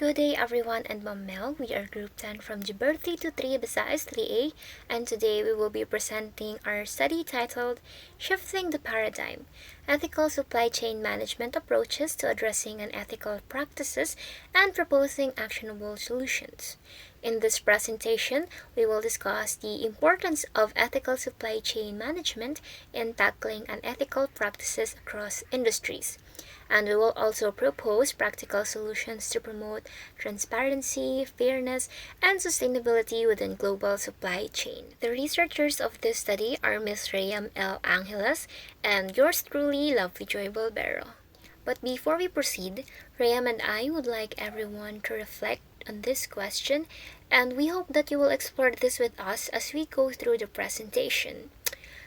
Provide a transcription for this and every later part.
Good day everyone and Ma'am Mel. We are Group 10 from GROUP10 BSAIS3A, and today we will be presenting our study titled Shifting the Paradigm: Ethical Supply Chain Management Approaches to Addressing Unethical Practices and Proposing Actionable Solutions. In this presentation, we will discuss the importance of ethical supply chain management in tackling unethical practices across industries. And we will also propose practical solutions to promote transparency, fairness, and sustainability within global supply chain. The researchers of this study are Ms. Reyam L. Angeles and yours truly, Lovely Joy Balbero. But before we proceed, Reyam and I would like everyone to reflect on this question, and we hope that you will explore this with us as we go through the presentation.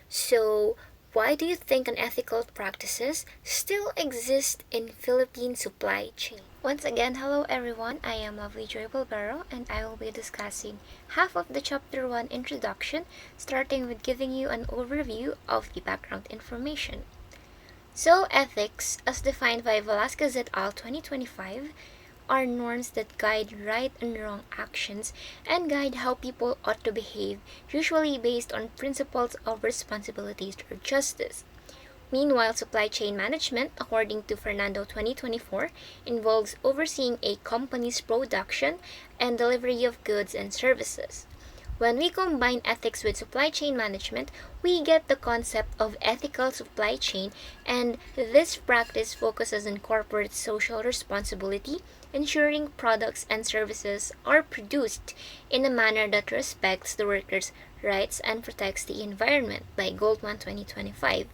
So, why do you think unethical practices still exist in Philippine supply chain? Once again, hello everyone, I am Lovely Joy Balbero, and I will be discussing half of the Chapter 1 introduction, starting with giving you an overview of the background information. So, ethics, as defined by Velasquez et al. 2025, are norms that guide right and wrong actions and guide how people ought to behave, usually based on principles of responsibility or justice. Meanwhile, supply chain management, according to Fernando 2024, involves overseeing a company's production and delivery of goods and services. When we combine ethics with supply chain management, we get the concept of ethical supply chain, and this practice focuses on corporate social responsibility, ensuring products and services are produced in a manner that respects the workers' rights and protects the environment, by Goldman 2025.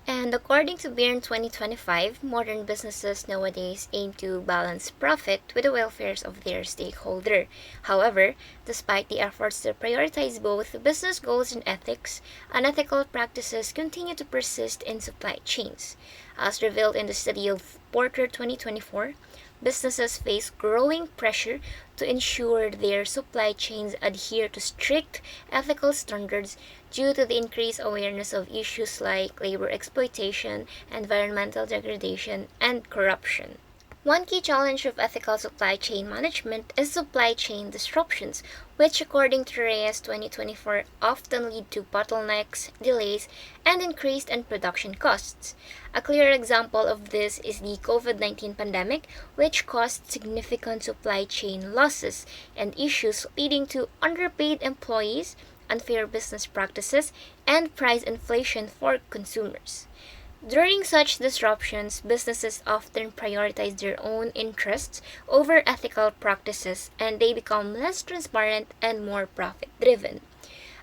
And according to Byrne 2025, modern businesses nowadays aim to balance profit with the welfare of their stakeholder. However, despite the efforts to prioritize both business goals and ethics, unethical practices continue to persist in supply chains. As revealed in the study of Porter 2024, businesses face growing pressure to ensure their supply chains adhere to strict ethical standards due to the increased awareness of issues like labor exploitation, environmental degradation, and corruption. One key challenge of ethical supply chain management is supply chain disruptions, which according to Reyes 2024 often lead to bottlenecks, delays, and increased production costs. A clear example of this is the COVID-19 pandemic, which caused significant supply chain losses and issues leading to underpaid employees, unfair business practices, and price inflation for consumers. During such disruptions, businesses often prioritize their own interests over ethical practices, and they become less transparent and more profit-driven.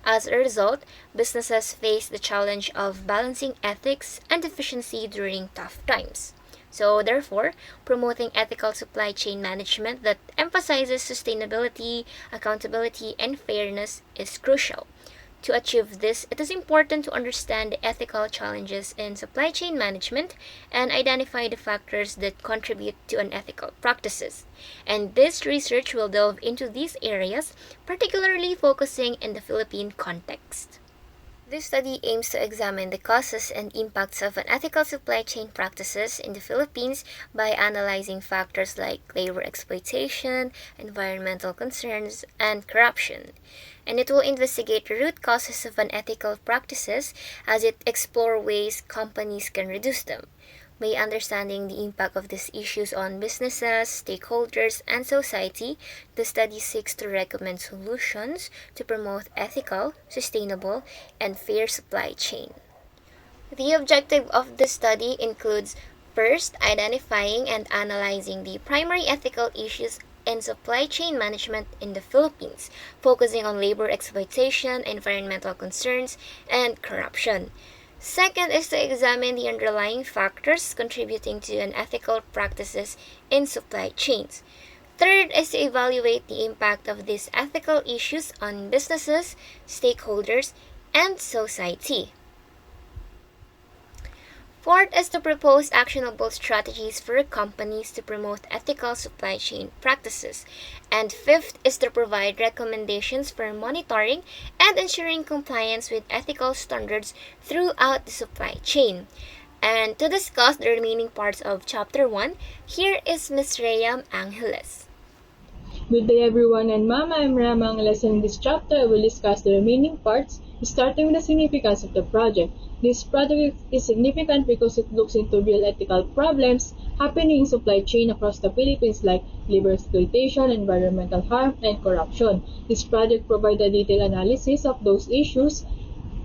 As a result, businesses face the challenge of balancing ethics and efficiency during tough times. So, therefore, promoting ethical supply chain management that emphasizes sustainability, accountability, and fairness is crucial. To achieve this, it is important to understand the ethical challenges in supply chain management and identify the factors that contribute to unethical practices. And this research will delve into these areas, particularly focusing in the Philippine context. This study aims to examine the causes and impacts of unethical supply chain practices in the Philippines by analyzing factors like labor exploitation, environmental concerns, and corruption. And it will investigate the root causes of unethical practices as it explores ways companies can reduce them. By understanding the impact of these issues on businesses, stakeholders, and society, the study seeks to recommend solutions to promote ethical, sustainable, and fair supply chain. The objective of this study includes first, identifying and analyzing the primary ethical issues in supply chain management in the Philippines, focusing on labor exploitation, environmental concerns, and corruption. Second is to examine the underlying factors contributing to unethical practices in supply chains. Third is to evaluate the impact of these ethical issues on businesses, stakeholders, and society. Fourth is to propose actionable strategies for companies to promote ethical supply chain practices. And fifth is to provide recommendations for monitoring and ensuring compliance with ethical standards throughout the supply chain. And to discuss the remaining parts of Chapter 1, here is Ms. Reyam Angeles. Good day everyone, and Mama, I'm Reyam L. In this chapter, I will discuss the remaining parts, starting with the significance of the project. This project is significant because it looks into real ethical problems happening in supply chain across the Philippines like labor exploitation, environmental harm, and corruption. This project provides a detailed analysis of those issues,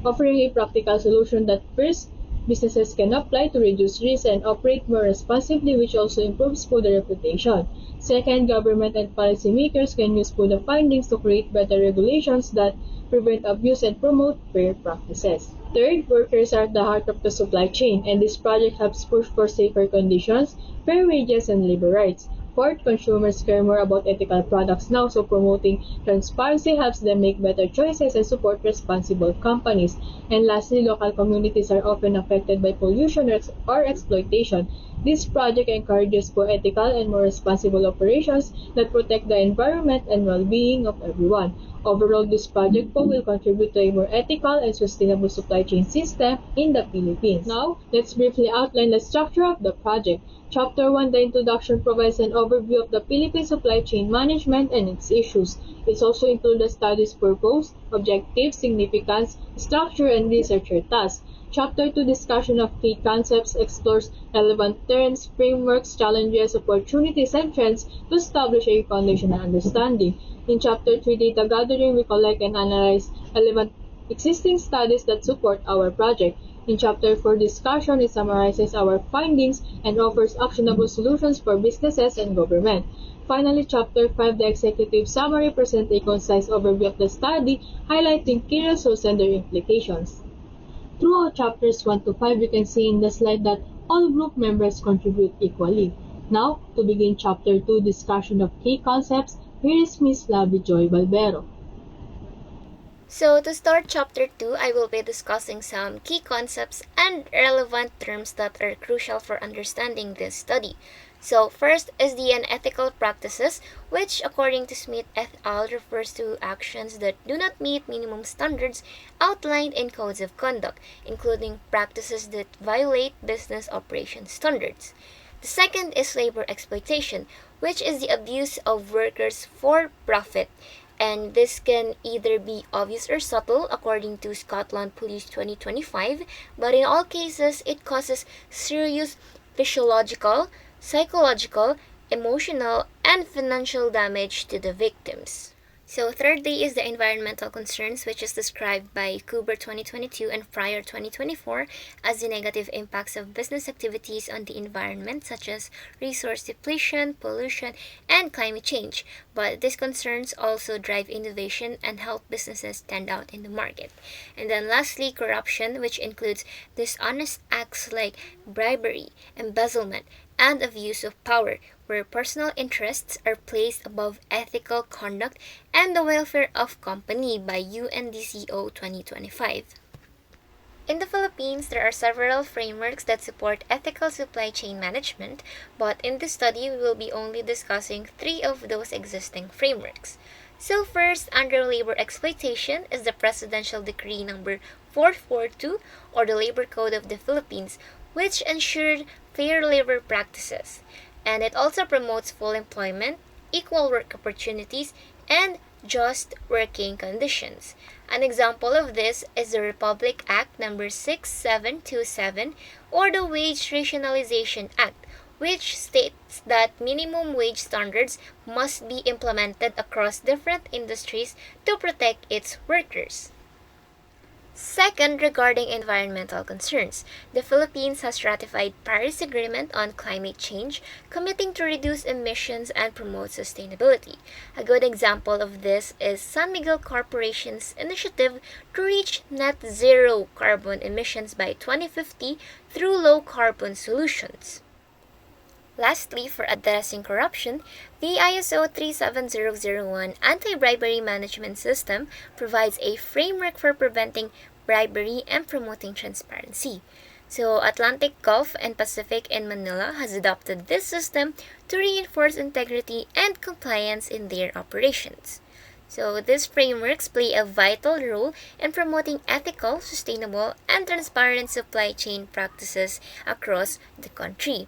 offering a practical solution that first, businesses can apply to reduce risk and operate more responsibly, which also improves food reputation. Second, government and policymakers can use food findings to create better regulations that prevent abuse and promote fair practices. Third, workers are at the heart of the supply chain, and this project helps push for safer conditions, fair wages, and labor rights. Fourth, consumers care more about ethical products now, so promoting transparency helps them make better choices and support responsible companies. And lastly, local communities are often affected by pollution or exploitation. This project encourages more ethical and more responsible operations that protect the environment and well-being of everyone. Overall, this project will contribute to a more ethical and sustainable supply chain system in the Philippines. Now, let's briefly outline the structure of the project. Chapter 1, the introduction, provides an overview of the Philippine supply chain management and its issues. It also includes the study's purpose, objectives, significance, structure, and researcher tasks. Chapter 2, discussion of key concepts, explores relevant terms, frameworks, challenges, opportunities, and trends to establish a foundational understanding. In Chapter 3, data gathering, we collect and analyze relevant existing studies that support our project. In Chapter 4, discussion, it summarizes our findings and offers actionable solutions for businesses and government. Finally, Chapter 5, the executive summary, presents a concise overview of the study, highlighting key results and their implications. Throughout Chapters 1 to 5, you can see in the slide that all group members contribute equally. Now, to begin Chapter 2, discussion of key concepts, here is Ms. Joy Balbero. So to start Chapter 2, I will be discussing some key concepts and relevant terms that are crucial for understanding this study. So first is the unethical practices, which according to Smith et al. Refers to actions that do not meet minimum standards outlined in codes of conduct, including practices that violate business operation standards. The second is labor exploitation, which is the abuse of workers for profit, and this can either be obvious or subtle according to Scotland Police 2025, but in all cases it causes serious physiological, psychological, emotional, and financial damage to the victims. So thirdly is the environmental concerns, which is described by Cooper 2022 and Fryer 2024 as the negative impacts of business activities on the environment, such as resource depletion, pollution, and climate change. But these concerns also drive innovation and help businesses stand out in the market. And then lastly, corruption, which includes dishonest acts like bribery, embezzlement, and abuse of power, where personal interests are placed above ethical conduct and the welfare of company by UNDCO 2025. In the Philippines, there are several frameworks that support ethical supply chain management, but in this study, we will be only discussing 3 of those existing frameworks. So first, under labor exploitation is the Presidential Decree number 442, or the Labor Code of the Philippines, which ensured fair labor practices, and it also promotes full employment, equal work opportunities, and just working conditions. An example of this is the Republic Act number 6727, or the Wage Rationalization Act, which states that minimum wage standards must be implemented across different industries to protect its workers. Second, regarding environmental concerns, the Philippines has ratified Paris Agreement on climate change, committing to reduce emissions and promote sustainability. A good example of this is San Miguel Corporation's initiative to reach net zero carbon emissions by 2050 through low carbon solutions. Lastly, for addressing corruption, the ISO 37001 Anti-Bribery Management System provides a framework for preventing bribery and promoting transparency. So, Atlantic Gulf and Pacific in Manila has adopted this system to reinforce integrity and compliance in their operations. So these frameworks play a vital role in promoting ethical, sustainable, and transparent supply chain practices across the country.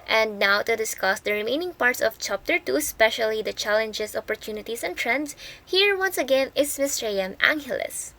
And now to discuss the remaining parts of Chapter 2, especially the challenges, opportunities, and trends, here once again is Ms. Reyam Angeles.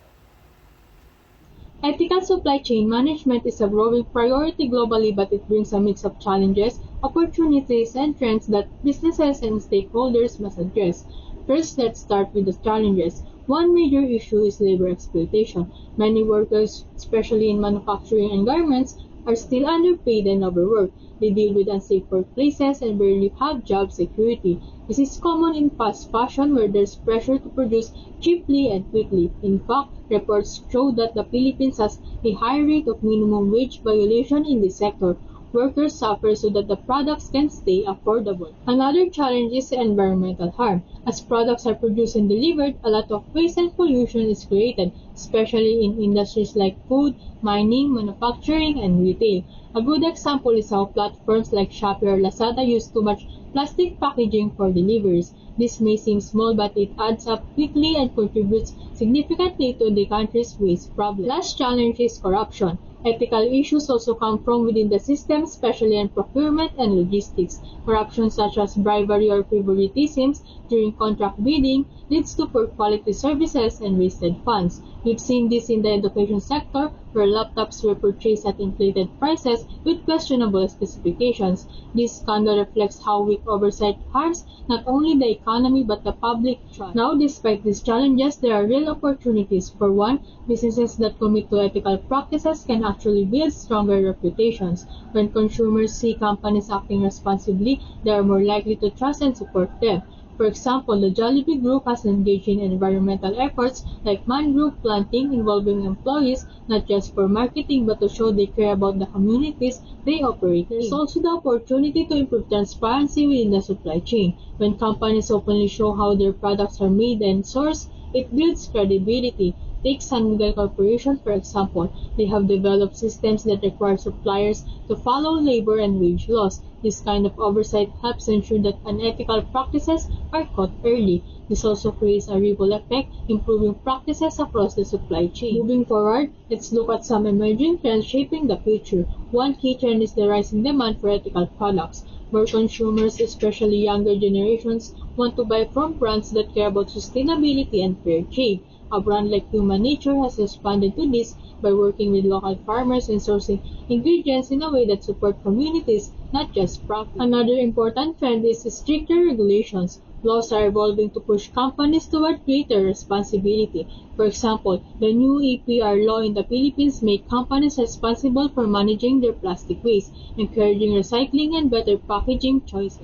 Ethical supply chain management is a growing priority globally, but it brings a mix of challenges, opportunities, and trends that businesses and stakeholders must address. First, let's start with the challenges. One major issue is labor exploitation. Many workers, especially in manufacturing and garments, are still underpaid and overworked. They deal with unsafe workplaces and barely have job security. This is common in fast fashion where there's pressure to produce cheaply and quickly. In fact, reports show that the Philippines has a high rate of minimum wage violation in this sector. Workers suffer so that the products can stay affordable. Another challenge is environmental harm. As products are produced and delivered, a lot of waste and pollution is created, especially in industries like food, mining, manufacturing, and retail. A good example is how platforms like Shopee or Lazada use too much plastic packaging for deliveries. This may seem small, but it adds up quickly and contributes significantly to the country's waste problem. Last challenge is corruption. Ethical issues also come from within the system, especially in procurement and logistics. Corruption such as bribery or favoritisms during contract bidding leads to poor quality services and wasted funds. We've seen this in the education sector, where laptops were purchased at inflated prices with questionable specifications. This scandal reflects how weak oversight harms not only the economy but the public trust. Now, despite these challenges, there are real opportunities. For one, businesses that commit to ethical practices can actually build stronger reputations. When consumers see companies acting responsibly, they are more likely to trust and support them. For example, the Jollibee Group has engaged in environmental efforts like mangrove planting involving employees not just for marketing but to show they care about the communities they operate in. There's also the opportunity to improve transparency within the supply chain. When companies openly show how their products are made and sourced, it builds credibility. Take San Miguel Corporation, for example. They have developed systems that require suppliers to follow labor and wage laws. This kind of oversight helps ensure that unethical practices are caught early. This also creates a ripple effect, improving practices across the supply chain. Moving forward, let's look at some emerging trends shaping the future. One key trend is the rising demand for ethical products. More consumers, especially younger generations, want to buy from brands that care about sustainability and fair trade. A brand like Human Nature has responded to this by working with local farmers and sourcing ingredients in a way that support communities, not just profit. Another important trend is stricter regulations. Laws are evolving to push companies toward greater responsibility. For example, the new EPR law in the Philippines makes companies responsible for managing their plastic waste, encouraging recycling and better packaging choices.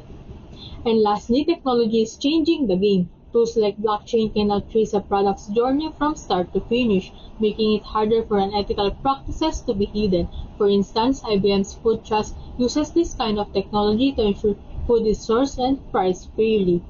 And lastly, technology is changing the game. Tools like blockchain can now trace a product's journey from start to finish, making it harder for unethical practices to be hidden. For instance, IBM's Food Trust uses this kind of technology to ensure food is sourced and priced fairly.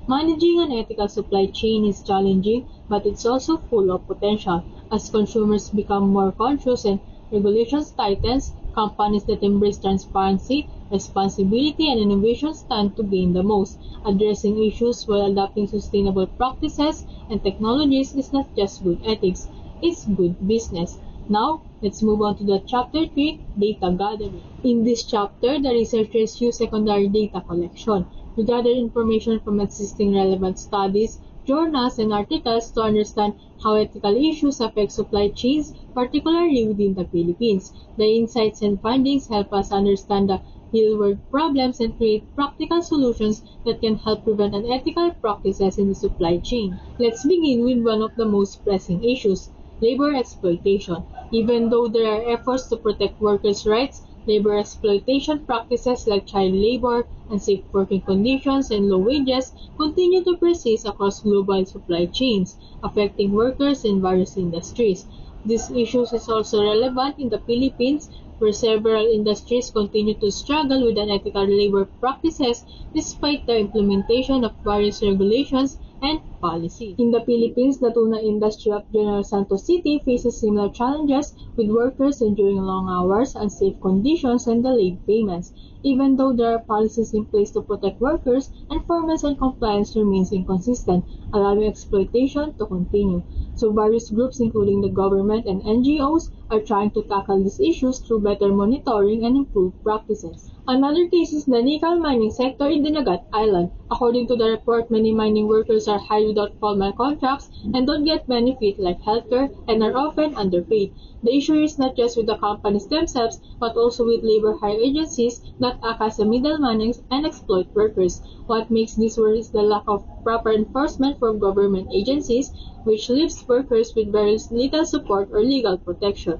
Managing an ethical supply chain is challenging, but it's also full of potential. As consumers become more conscious and regulations tightens, companies that embrace transparency, responsibility, and innovation stand to gain the most. Addressing issues while adopting sustainable practices and technologies is not just good ethics, it's good business. Now, let's move on to the Chapter 3, Data Gathering. In this chapter, the researchers use secondary data collection. We gather information from existing relevant studies, journals, and articles to understand how ethical issues affect supply chains, particularly within the Philippines. The insights and findings help us understand the real-world problems and create practical solutions that can help prevent unethical practices in the supply chain. Let's begin with one of the most pressing issues, labor exploitation. Even though there are efforts to protect workers' rights, labor exploitation practices like child labor, unsafe working conditions, and low wages continue to persist across global supply chains, affecting workers in various industries. This issue is also relevant in the Philippines, where several industries continue to struggle with unethical labor practices despite the implementation of various regulations and policy. In the Philippines, the tuna industry of General Santos City faces similar challenges with workers enduring long hours, unsafe conditions, and delayed payments. Even though there are policies in place to protect workers, enforcement and compliance remains inconsistent, allowing exploitation to continue. So various groups, including the government and NGOs, are trying to tackle these issues through better monitoring and improved practices. Another case is the nickel mining sector in Dinagat Island. According to the report, many mining workers are hired without formal contracts and don't get benefits like healthcare and are often underpaid. The issue is not just with the companies themselves, but also with labor hire agencies that act as a middleman and exploit workers. What makes this worse is the lack of proper enforcement from government agencies, which leaves workers with very little support or legal protection.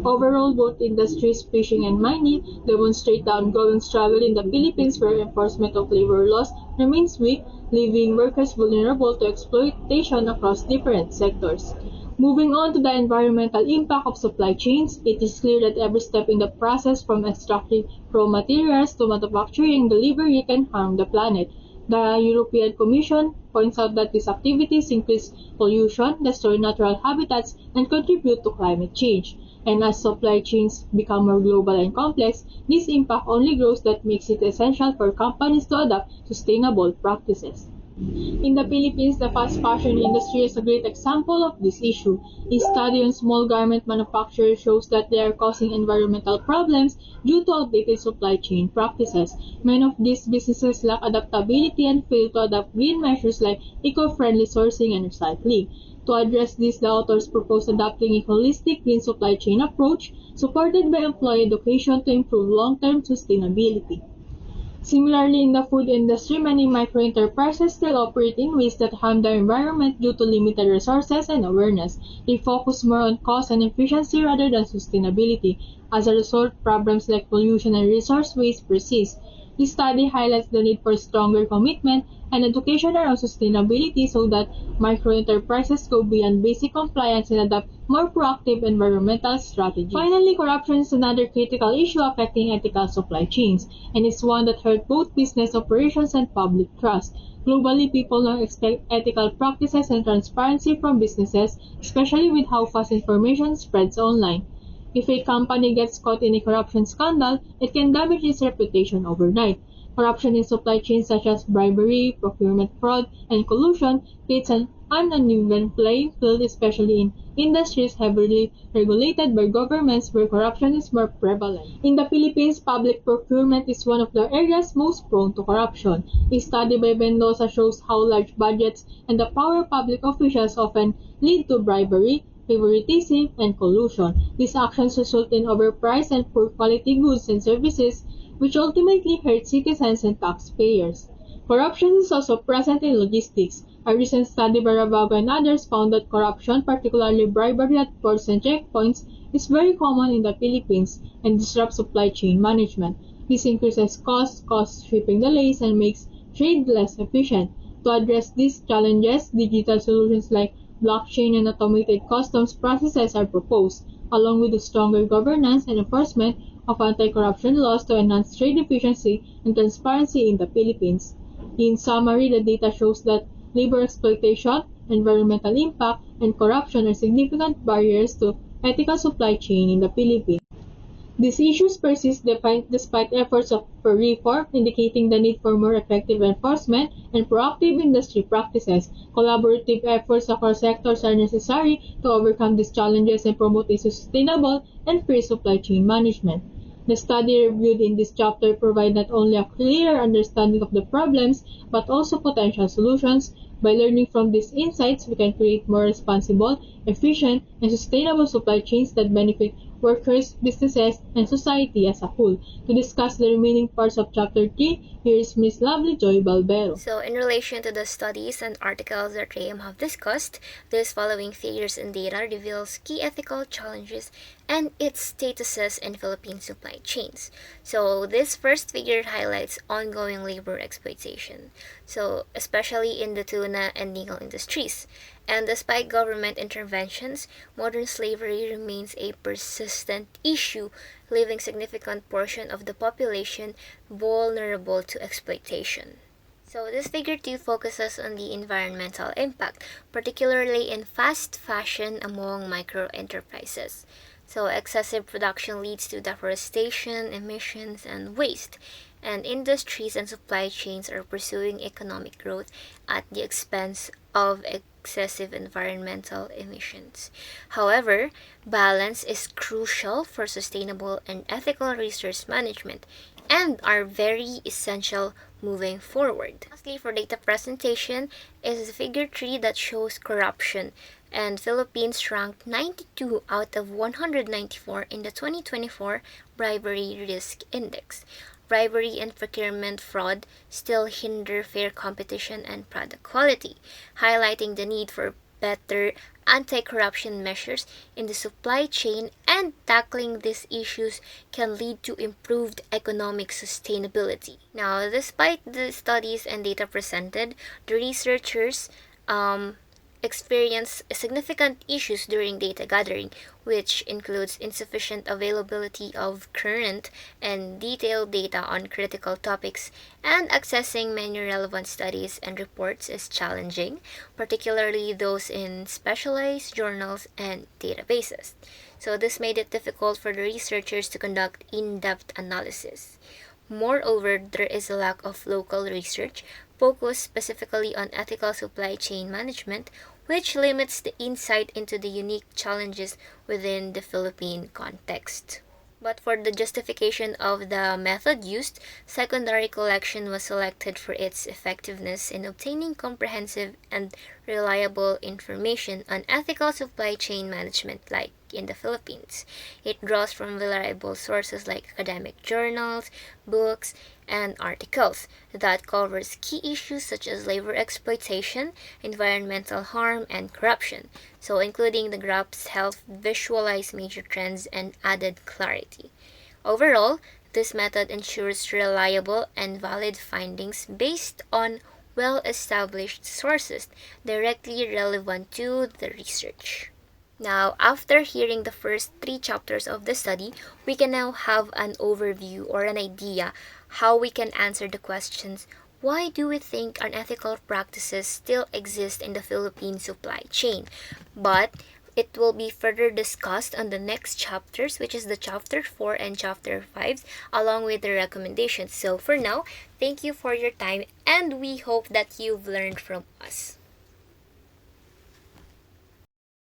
Overall, both industries, fishing and mining, demonstrate the ongoing struggle in the Philippines where enforcement of labor laws remains weak, leaving workers vulnerable to exploitation across different sectors. Moving on to the environmental impact of supply chains, it is clear that every step in the process from extracting raw materials to manufacturing delivery can harm the planet. The European Commission points out that these activities increase pollution, destroy natural habitats, and contribute to climate change. And as supply chains become more global and complex, this impact only grows. That makes it essential for companies to adopt sustainable practices. In the Philippines, the fast fashion industry is a great example of this issue. A study on small garment manufacturers shows that they are causing environmental problems due to outdated supply chain practices. Many of these businesses lack adaptability and fail to adopt green measures like eco-friendly sourcing and recycling. To address this, the authors propose adopting a holistic green supply chain approach supported by employee education to improve long-term sustainability. Similarly, in the food industry, many microenterprises still operate in ways that harm the environment due to limited resources and awareness. They focus more on cost and efficiency rather than sustainability. As a result, problems like pollution and resource waste persist. This study highlights the need for stronger commitment and education around sustainability so that microenterprises go beyond basic compliance and adopt more proactive environmental strategies. Finally, corruption is another critical issue affecting ethical supply chains, and it's one that hurts both business operations and public trust. Globally, people now expect ethical practices and transparency from businesses, especially with how fast information spreads online. If a company gets caught in a corruption scandal, it can damage its reputation overnight. Corruption in supply chains such as bribery, procurement fraud, and collusion creates an uneven playing field, especially in industries heavily regulated by governments where corruption is more prevalent. In the Philippines, public procurement is one of the areas most prone to corruption. A study by Mendoza shows how large budgets and the power of public officials often lead to bribery, favoritism, and collusion. These actions result in overpriced and poor quality goods and services, which ultimately hurt citizens and taxpayers. Corruption is also present in logistics. A recent study by Ravago and others found that corruption, particularly bribery at ports and checkpoints, is very common in the Philippines and disrupts supply chain management. This increases costs, causes shipping delays, and makes trade less efficient. To address these challenges, digital solutions like blockchain and automated customs processes are proposed, along with the stronger governance and enforcement of anti-corruption laws to enhance trade efficiency and transparency in the Philippines. In summary, the data shows that labor exploitation, environmental impact, and corruption are significant barriers to ethical supply chain in the Philippines. These issues persist despite efforts for reform, indicating the need for more effective enforcement and proactive industry practices. Collaborative efforts across sectors are necessary to overcome these challenges and promote a sustainable and fair supply chain management. The study reviewed in this chapter provides not only a clearer understanding of the problems, but also potential solutions. By learning from these insights, we can create more responsible, efficient, and sustainable supply chains that benefit workers, businesses, and society as a whole. To discuss the remaining parts of Chapter 3, here is Ms. Lovely Joy Balbero. So, in relation to the studies and articles that Reyam have discussed, this following figures and data reveals key ethical challenges and its statuses in Philippine supply chains. So, this first figure highlights ongoing labor exploitation, so especially in the tuna and nickel industries. And despite government interventions, modern slavery remains a persistent issue, leaving significant portion of the population vulnerable to exploitation. So this figure 2 focuses on the environmental impact, particularly in fast fashion among micro enterprises. So excessive production leads to deforestation, emissions, and waste, and industries and supply chains are pursuing economic growth at the expense of excessive environmental emissions. However, balance is crucial for sustainable and ethical resource management and are very essential moving forward. Lastly, for data presentation is figure 3 that shows corruption, and Philippines ranked 92 out of 194 in the 2024 Bribery Risk Index. Bribery and procurement fraud still hinder fair competition and product quality, highlighting the need for better anti-corruption measures in the supply chain, and tackling these issues can lead to improved economic sustainability. Now, despite the studies and data presented, the researchers experience significant issues during data gathering, which includes insufficient availability of current and detailed data on critical topics, and accessing many relevant studies and reports is challenging, particularly those in specialized journals and databases. So this made it difficult for the researchers to conduct in-depth analysis. Moreover, there is a lack of local research focused specifically on ethical supply chain management, which limits the insight into the unique challenges within the Philippine context. But for the justification of the method used, secondary collection was selected for its effectiveness in obtaining comprehensive and reliable information on ethical supply chain management like in the Philippines. It draws from reliable sources like academic journals, books, and articles that covers key issues such as labor exploitation, environmental harm, and corruption. So including the graphs help visualize major trends and added clarity. Overall, this method ensures reliable and valid findings based on well-established sources directly relevant to the research. Now, after hearing the first 3 chapters of the study, we can now have an overview or an idea how we can answer the questions: why do we think unethical practices still exist in the Philippine supply chain? But it will be further discussed on the next chapters, which is the chapter 4 and chapter 5, along with the recommendations. So for now, thank you for your time, and we hope that you've learned from us.